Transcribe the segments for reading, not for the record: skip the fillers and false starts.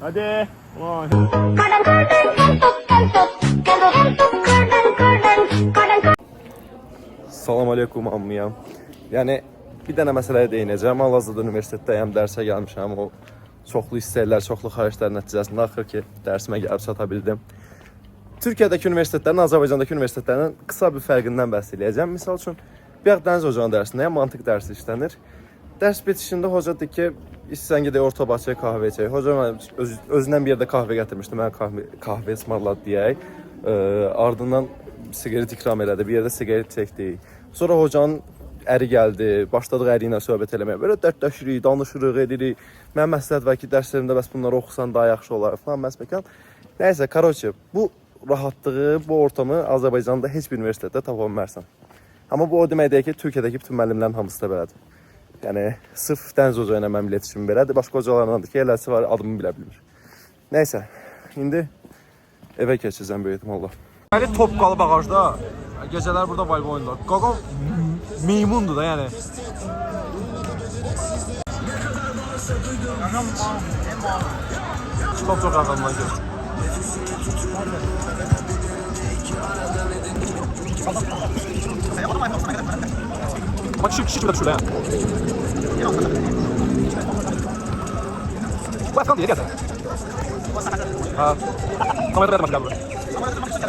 Hadi. Vay. Salam aleykum ammiyam. Yəni bir dənə məsələyə değinəcəm. Hal-hazırda universitetdəyəm, dərsə gəlmişəm. O çoxlu hissələr, çoxlu xahişlər nəticəsində axır ki, dərsimə gəlib çata bildim. Türkiyədəki universitetlərin, Azərbaycandakı universitetlərin qısa bir fərqindən bəhs edəcəm. Misal üçün, bir Dəniz Hoca'nın dərsindəyəm, mantiq dərsi işlənir. Dərs bitişində hoca deyir ki, istəsən gedək orta bahçəyə kahve içək. Hoca özündən bir yerdə kahve gətirmişdi, mənə kahve ısmarladı deyək. Ardından sigaret ikram elədi, bir yerdə sigaret çəkdik. Sonra hocanın əri gəldi, başladıq əri ilə söhbət eləməyə. Belə dərdləşirik, danışırıq, edirik. Mən məsləhət var ki, dərslərimdə bəs bunları oxusan daha yaxşı olar falan məsbəkan. Nəysə, karoçi, bu rahatlığı, bu ortamı Azərbaycanda heç bir universitetdə tapa bilmərsən. Amma bu o demək deyək ki, Türkiyədəki bütün müəllimlərin hamısı da belədir. Yəni, sırf Dəniz Hoca ilə mənim iletişimim belədir. Başqa hocalarındandır ki, eləsi var, adımı bilə bilmir. Nəysə, indi evə keçəcəm böyük ehtimalla. Məli top qalıb ağacda, gecələr burada valve oyunlar. Qaqam meymundur da, yəni. Top çox ağamdan gör. Bak kişi şurada şurada ya. Bu Afgan diye geldi. Ha. Kamerada verdim başka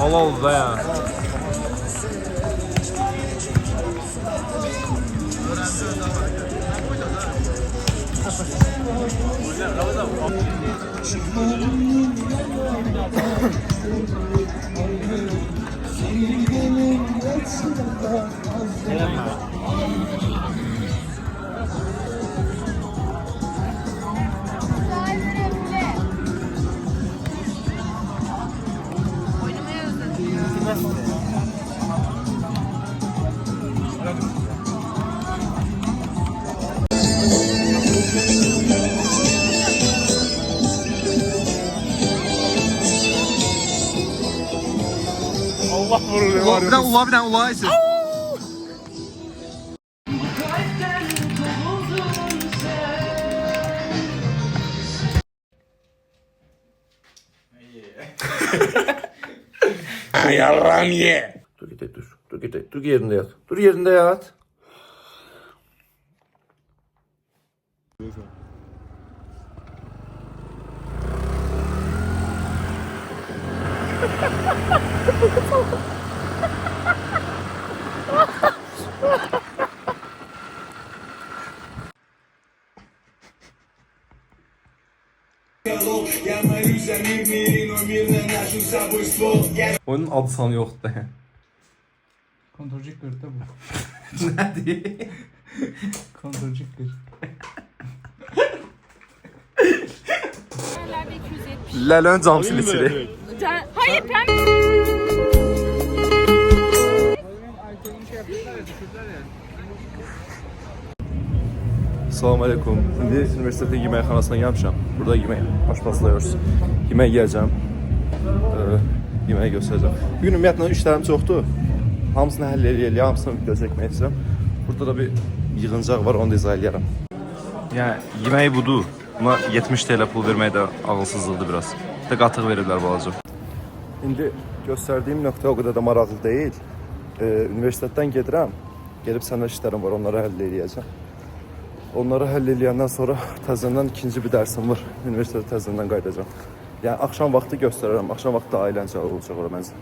Allah Allah ya. Allah vurur var. Bir tane ulağa ise. Yalan ye. Dur git dur. Dur git. Dur yerinde yat. Dur yerinde yat. Onun adı sanı yoktu da. Kontrolcük kırdı bu. Nədir? Kontrolcük kırdı. Ləlön cam silicidir. Hayır ben... Salam aleykum. İndi üniversitede yeməkxanasına gəlmişəm. Burada yemək başlasılıyoruz. Yemək yiyəcəm. Yeməyi göstərəcəm. Bugün ümumiyyətlə işlərim çoxdur. Hamısını həll eləyəcəm, hamısını video çəkmək istəyirəm. Burada da bir yığıncaq var, onu da izah eləyərəm. Yəni yeməyi budur. Buna 70 TL pul vermək də ağılsızlıqdır biraz. Bir də qatıq verirlər balaca. İndi göstərdiyim nöqtə o qədər də maraqlı deyil. Universitetdən gedirəm. Gelib sənə işlərim var, onları həll eləyəcəm. Onları həll eləyəndən sonra təzədən ikinci bir dərsim var. Universitetə təzədən qayıdacağam. Yəni axşam vaxtı göstərərəm. Axşam vaxtı ailəncə olacaq ora məncə.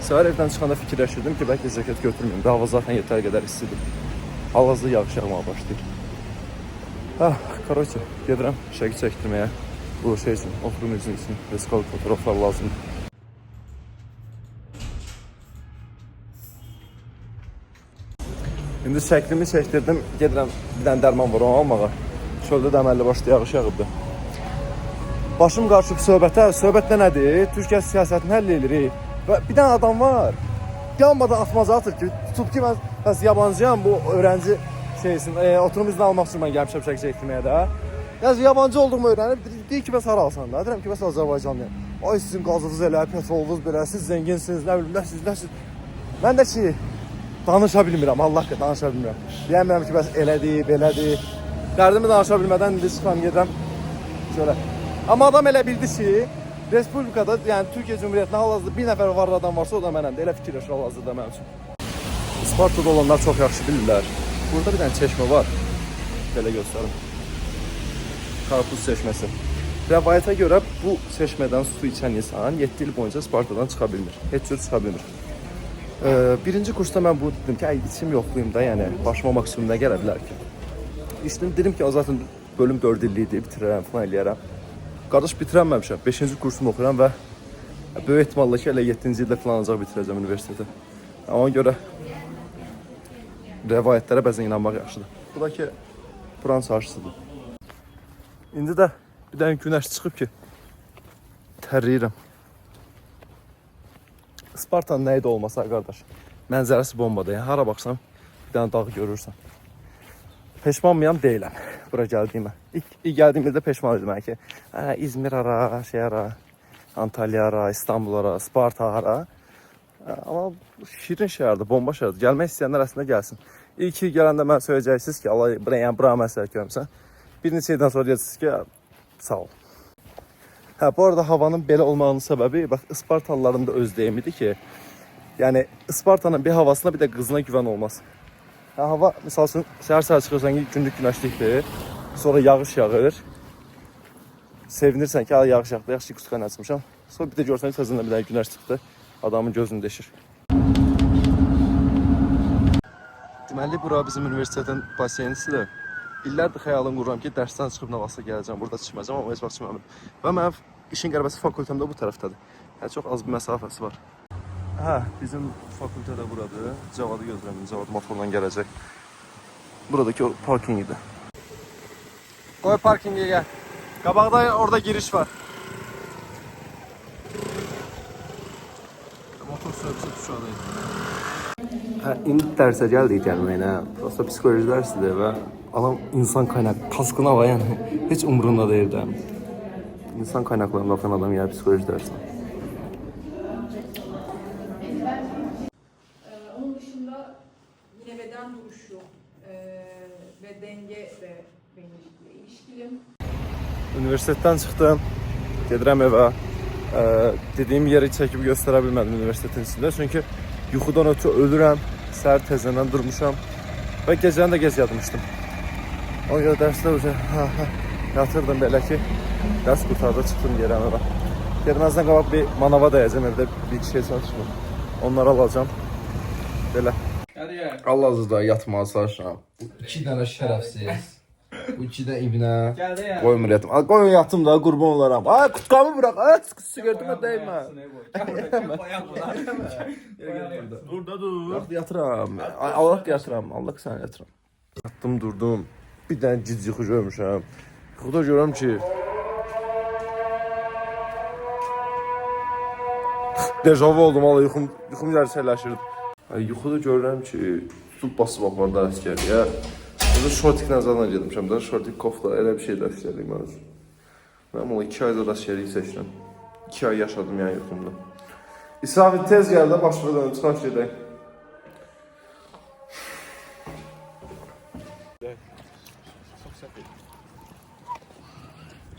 Səhər evdən çıxanda fikirləşirdim ki, bəlkə cəket götürməyim. Hava zaten yetər qədər istidir. Hal-hazırda yağış yağmağa başlayır. Karoçi, gedirəm şəkil çəkdirməyə. Bu şey üçün, oturum izin üçün vesikalı fotoğraflar lazımdır. İndi şəklimi çəkdirdim, gedirəm bir dənə dərman var onu almağa. Çöldə də əməlli başlı yağış yağıbdı. Başım qarışıb söhbətə, söhbət də nədir? Türkiyə siyasətini həll edirik. Və bir dənə adam var, yanmadan atmaca atır ki, tutub ki, mən yabancıyam, bu öğrenci şeysin, oturum izni almaq üçün mən gəlmişəm şəkil çəkdirməyə də. Yəni yabancı olduğumu öyrənib deyir ki, bəs haralsan da. Deyirəm ki, bəs Azərbaycanlıyam. Ay sizin qazınız elə, petrolunuz belə, siz zənginsiniz, nə bilim, nəsiz. Mən də ki, danışa bilmirəm, Allah ki, danışa bilmirəm. Deyəmirəm ki, bəs elədir, belədir. Dərdimi danışa bilmədən indi çıxıram, gedirəm. Şöyle. Amma adam elə bildi ki, Respublikada, yəni Türkiyə Cumhuriyyətində hal-hazırda bir nəfər varlı adam varsa, o da mənəmdir. Elə fikirləşir hal-hazırda mənim üçün. Spartada olanlar çox yaxşı bilirlər. Burada bir dənə çeşmə var. Belə göstərim. Karpuz çeşməsi. Rəvayətə görə bu çeşmədən su içən insan 7 il boyunca Spartadan çıxa bilmir. Heç cür çıxa bilmir. Birinci kursda mən bunu dedim ki, içim yoxlayım da, yəni başıma maksimum nə gələ bilər ki? İşte dedim ki, zaten bölüm 4 illikdir, bitirərəm, falan eləyərəm. Qardaş bitirəməmişəm, 5-ci kursumu oxuyuram və böyük ehtimalla ki, elə 7-ci ildə falan ancaq bitirəcəm universiteti. Ona görə rəvayətlərə bəzən inanmaq yaxşıdır. Bu da ki, buranın çarşısıdır. İndi də bir dənə günəş çıxıb ki, tərləyirəm. Spartanın nəyi də olmasa, qardaş, mənzərəsi bombadır. Yəni, hara baxsam, bir dənə dağ görürsən. Peşmanmıyam, deyiləm bura gəldiyimə. İlk gəldiyim ildə peşman idim ki, İzmir ara, Antalya ara, İstanbul ara, Sparta ara. Amma şirin şəhərdir, bomba şəhərdir. Gəlmək istəyənlər əslində gəlsin. İlk il gələndə mən söyləyəcəksiniz ki, Allah, bura məsələ görmüsən. Bir neçə ildən sonra deyəcəksiniz ki, sağ ol. Bu arada havanın belə olmağının səbəbi, bax, Ispartalıların da öz deyimidir ki, yəni Ispartanın bir havasına, bir də qızına güvən olmaz. Hava, misal üçün, səhər çıxırsan ki, günlük günəşlikdir, sonra yağış yağır. Sevinirsən ki, yağış yağdı, yaxşı kutuqayla açmışam. Sonra bir də görsən ki, təzədən bir dənə günəş çıxdı, adamın gözünü deşir. Deməli, bura bizim universitetin basenisidir. İllərdir xəyalım qururam ki, dərsdən çıxıb nə vaxtsa gələcəm, burada çıxmayacam, amma heç vaxt çıxmamışam. Və mənim işin qərbəsi fakültəmdə bu tərəfdədir. Yəni, çox az bir məsafəsi var. Bizim fakültə də buradır. Cavadı gözlərim, Cavad motorla gələcək. Buradakı o parkingidir. Qoy parkingiyə gəl. Qabaqda orada giriş var. Motor sürücüsü tuşadaydı. İndi dərsə gəldik gəlməyinə. Prosta psixoloji dərsidir və adam insan qaynaq, kaskına var yəni. Heç umurunda deyil də. İnsan qaynaqlarında oxuyan adam yəni psixoloji dərsi. Onun dışında yine beden duruşu ve denge de benimle ilişkili. Üniversitetdən çıxdım, gedirəm evə. Dediyim yeri çəkib göstərə bilmədim universitetin içində. Çünki yuxudan ötürü ölürəm, səhər tezdən durmuşam və gecəni də gec yatmışdım. Ona görə dərsdə yatırdım belə ki, dərs qurtardı, çıxdım yerəm evə. Gelməzdən qabaq bir manava dəyəcəm, evdə bir şey çalışmır. Onları alacağım. Belə. Allah-Azizdə yatmağa çalışıram. Bu 2 dənə şərəfsiz. Bu 2 də ibnə. Qoymur yatım. Qoyun yatım da, qurban olaram. Qutqamı bırak. Sigartımı dəymə. Burada dur. Yatıram. Allah yatıram. Allah səni yatıram. Yatdım, durdum. Bir dənə cic yuxu görmüşəm. Yuxuda görürəm ki, dejavu oldum, yuxum gərsəkləşirdi. Yuxuda görürəm ki, tutub basıb apardı əskəriyə. Burada şortiklə zaten gedmişəm da, şortik kofla elə bir şey də əskərlik mən üçün. Mən o 2 ayda da əskərlik seçdim. 2 ay yaşadım yəni yuxumda. İsrafil tez gəldi, başlığa dönüm, çıxaq gedək.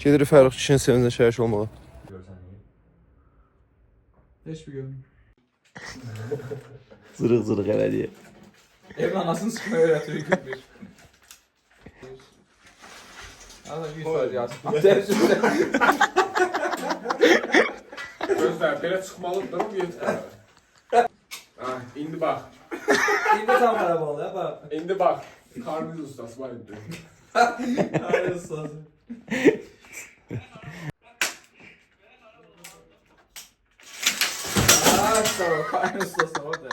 Gedirik Fərux kişinin sevincə şərik olmalı. Heç bir görmüyor. Zırıq elə deyə. Evin anasını sıkmaya öğretiyor gitmiş. Adam 100 saat yazdı. Gözler belə çıxmalıdır mı yeter? İndi bax. İndi tam para bağlı ya bak. İndi bax. Karniz ustası var indi. Hayır ustası. Tamam, karnı ustası orada.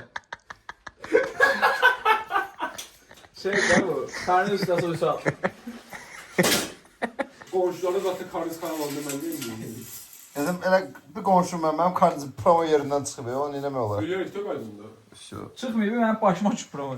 Şey de bu, karnı ustası uçal. Qonşuları zaten karniz kanalında mən deyim. Dedim, elə bir qonşum mənim karnizm promo yerindən çıxıb, onu eləmək olar. Bilirik tök aydında. Çıxmıyor, benim başıma çık promo.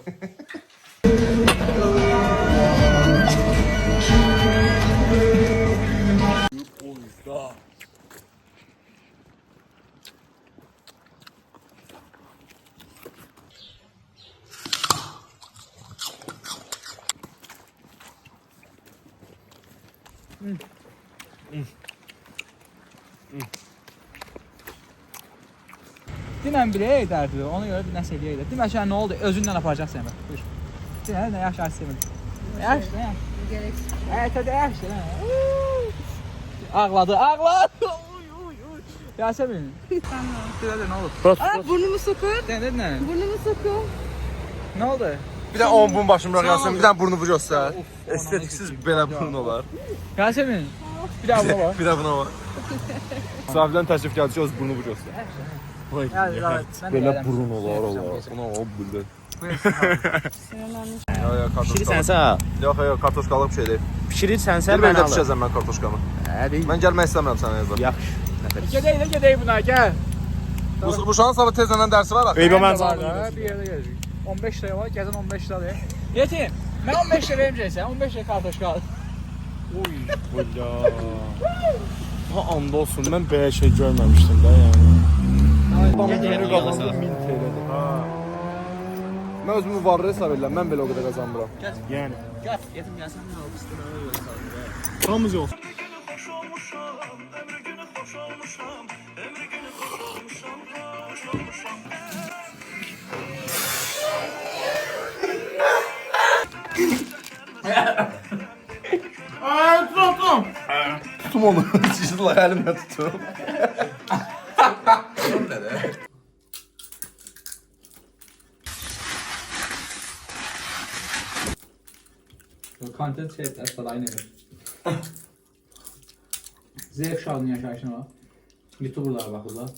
Dinən biri edərdi, ona görə bir nəsə eləyəydi. Demə ki, nə oldu? Özündən aparacaq səni. Buyur. Dinə, nə yaxşı sevmir. Yaxşı, nə? Gerek. Tadı yaxşı, nə? Ağladı, ağladı. Yasemin. Söyle ne oldu? Aa, burnumu sokun. Denedin ne? Burnumu sokun. Ne oldu? Bir de onun başını bırak Yasemin, bir de burnu bu göster. Of, Estetiksiz belə burun olar. Yasemin. Bir daha buna bak. Bir de buna var. Sahibden təşrif gəldi ki, öz burnu bu göster. Belə burun olar. Buna o bildi. Ya Pişirirsense ha. Yox, kartoşkalıq bir şey deyil. Pişirirsense Bir ben belə alırım. pişirəcəm mən kartoşkamı. Hadi. Mən gəlmək istəmirəm sənə yazar. Yaxşı. Gedey buna gel. Bu uşağın sabah tezlenen dersi var. Eyvah ben var da, bir yerde gelecek. 15 liraya var, gezen 15 lira diye. Yetim, ben 15 lira vermeyeceksin, 15 lira kartoşka al. Oy. Valla. Ha anda olsun ben böyle şey görmemiştim da yani. Yeni kazandım 1000 TL'dir. Mən özümü varlı hesab edirəm, mən belə o qədər qazanmıram. Yani. Gel, yetim gelsen ne oldu? Tamız yok. Tutum onu, çizdiler əlimlə tutum. Content şeyler, saray ne? Z kuşağının yaşayışına bak. YouTuber'lara bakırlar.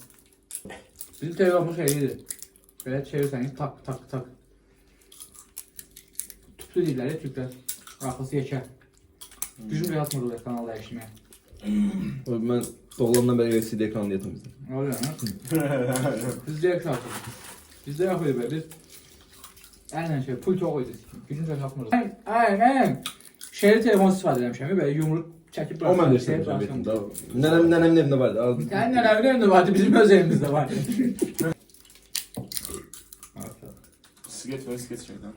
Bizim telefonumuz şeyiydi. Böyle çevirsen tak tak tak. Tüplü dilleri Türkler. Arkası geçer. Gücüm de yatmadı kanalda yaşamaya. Mən doğulandan bəri LCD ekranı yetim bizdə. Öyle mi? Bizde kuşağı. Bizde yok öyle böyle. Aynen şey, pul çok oydu. Gücüm de yatmadı. Aynen. Şeyli telefon istifade edemişim. Böyle yumruk çekip O mən də istəyirəm yetim. Nənəmin evində var da. Yani neler de vardı, bizim öz elimizde var. Skeç ver skeç şeyden.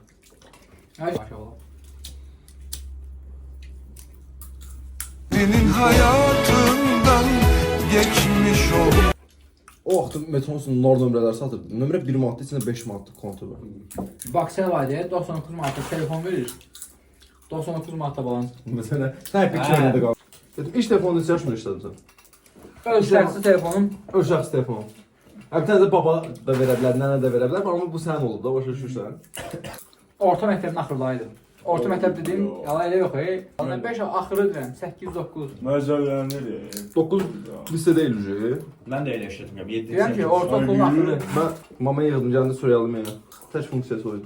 Maşallah. Senin hayatından geçmiş ol. O vaxt Metronusun nor nömrələri satırdı. Nömrə 1 manatda içində 5 manatlıq kontu var. Baksel var diye 99 manata telefon verir. 99 manata balans. Məsələn, sən bir kilometrdə qaldı. Dedim, iş telefonunu seçmir işlədim sən. Öz şəxsi telefonum. Öz şəxsi telefon. Bir tane de baba da verə bilər, nənə də verə bilər, amma bu sənin olub da, başa düşürsən. Orta məktəbin axırlarıydı. Orta məktəb dediyim yalan elə yox. 5 axırı deyirəm, 8-9. Məcələndir. 9 lise deyil ücret. Ben de öyle yaşadım ya. 7 Deyirəm ki, ortaokulun axırı. Mən mamaya yığdım, gəldi soyalım yəni. Tək funksiyası oydu.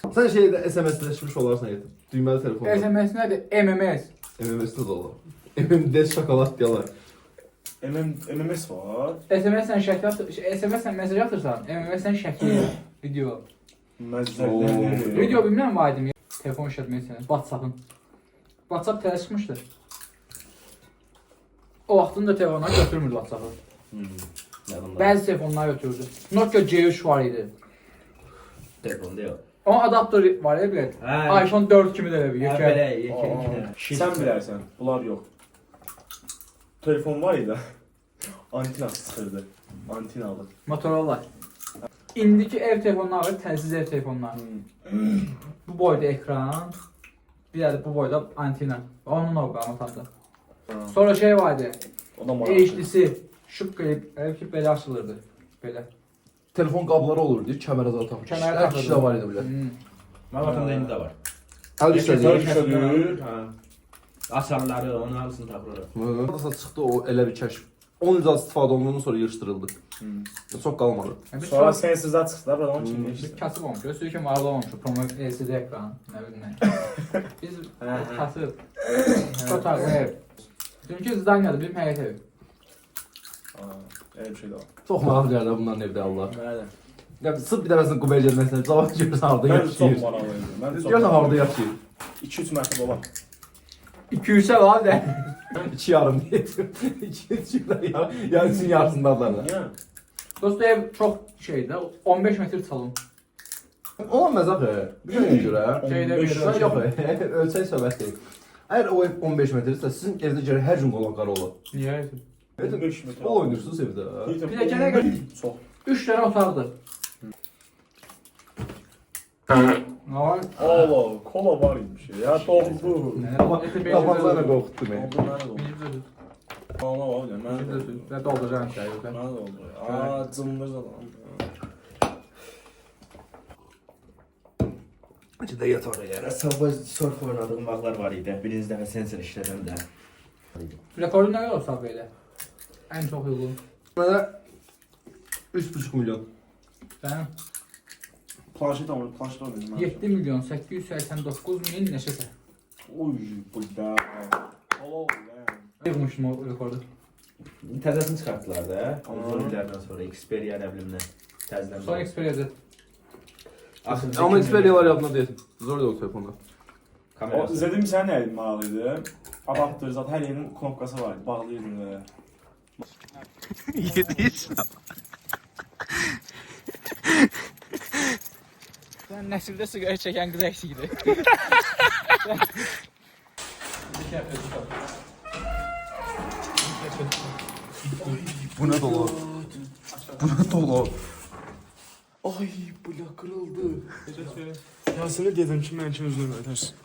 Sən şeydə SMS-ləşmiş olarsan yetim. Düyməli telefonda. SMS nədir? MMS. MMS-də də olar. MMS şokolad yalar. MMS var. SMS-lə şəkil SMS-lə mesaj atırsan, MMS-lə şəkil, video. Məcələndir. Video bilmirəm var idim. Telefon işlətmək istəyirəm. WhatsApp-ın. WhatsApp tələ çıxmışdı. O vaxtın da telefonlar götürmürdü WhatsApp-ı. Bəzi telefonlar götürürdü. Nokia C3 var idi. Telefon değil. Onun adaptörü var ya bir. Ha. iPhone 4 kimi də bir. Sən bilərsən, bunlar yox. Telefon var idi. Antina sıxırdı. Antinalı. Motorola. İndiki ev telefonları var, təlsiz ev telefonları. Bu boyda ekran, bir də bu boyda antina. Onun o qamatandı. Sonra şey vardı. O da maraqlı. HD'si şık qeyib, belə açılırdı. Belə. Telefon qabları olurdu, kəmərə zat taxmış. Kəmərə Hər kişi də var idi belə. Mamatamda indi de var. Əl işlədir. Düşür. Asarları, onu alsın tabrları. Nasıl çıxdı o elə bir kəşf. 10 il istifadə olunduğundan sonra yığışdırıldı. Çox qalmadı. Sonra sensiz zat çıxdı, burada onun kimi Bir işte. kasıb olmuş, gözlüyü kimi varlı olmuş, promo LCD ekran, nə bilim nə. Biz kasıb, otarlı ev. Çünki Zdanyadır, bizim həyət evi. Öyle bir şey de var. Çox maraqlı gəldi bunların evdə Allah. Nerede? Ya sırf bir dəfəsində Qubaya gəlməsinə cavab görürsən harda Ben de çok yaşayır. maraqlıydım. Ben de çok Görürsən harda maraqlıydım. yaşayır. 2-3 mərtəbə olan. 200'e var de. 2 yarım deyəcəm. 2 yarısının yarısındadılar. Niye? Dost ev çox şeydə 15 metr salon. Olmaz axı. Bir şeyə görə. Şeydə bir Yox, ölçək söhbət deyil. Əgər o ev 15 metrdirsə, sizin evdə görə hər gün qonaqlar olur. Niyə? 15 metr. Bol oynayırsınız evdə. Bir də gələk Çox. 3 dənə otaqdır. Ay. Allah, kola var imiş ya. Doğru. Tabanlarına qorxutdu məni. Oldu, mənə də oldu. Kola var ya, mənə də oldu. Və dolduracağım çayı. Mənə də oldu. Aa, cımbız adam. Necə də yatar yerə. Sabah surf oynadığım vaxtlar var idi. Birinci dəfə sensor işlədim də. Rekordun nə qədər olsa belə? Ən çox uyğun. Mənə 3,5 milyon. Sənin Planşet alır, planşet alır. 7 milyon 889 min neçəsə. Oy, bu da. Allah Allah. Yığmışdım o rekordu. Təzəsini çıxartdılar da. Uzun illərdən sonra Xperia nə bilim nə. Təzədən. Sonra Xperia'da. Amma Xperia'lar yadına deyil. Zor yox telefonda. O izlədim sən nə elin maraqlıydı. Adaptör zat hər yerin knopkası var, bağlayırdın da. Sən nəsildə siqaret çəkən qız əksikdir. Bu nə dolu? Bu nə dolu? Ay, bu la kırıldı. Ya sənə dedim ki, mən üçün özünü ödərsin.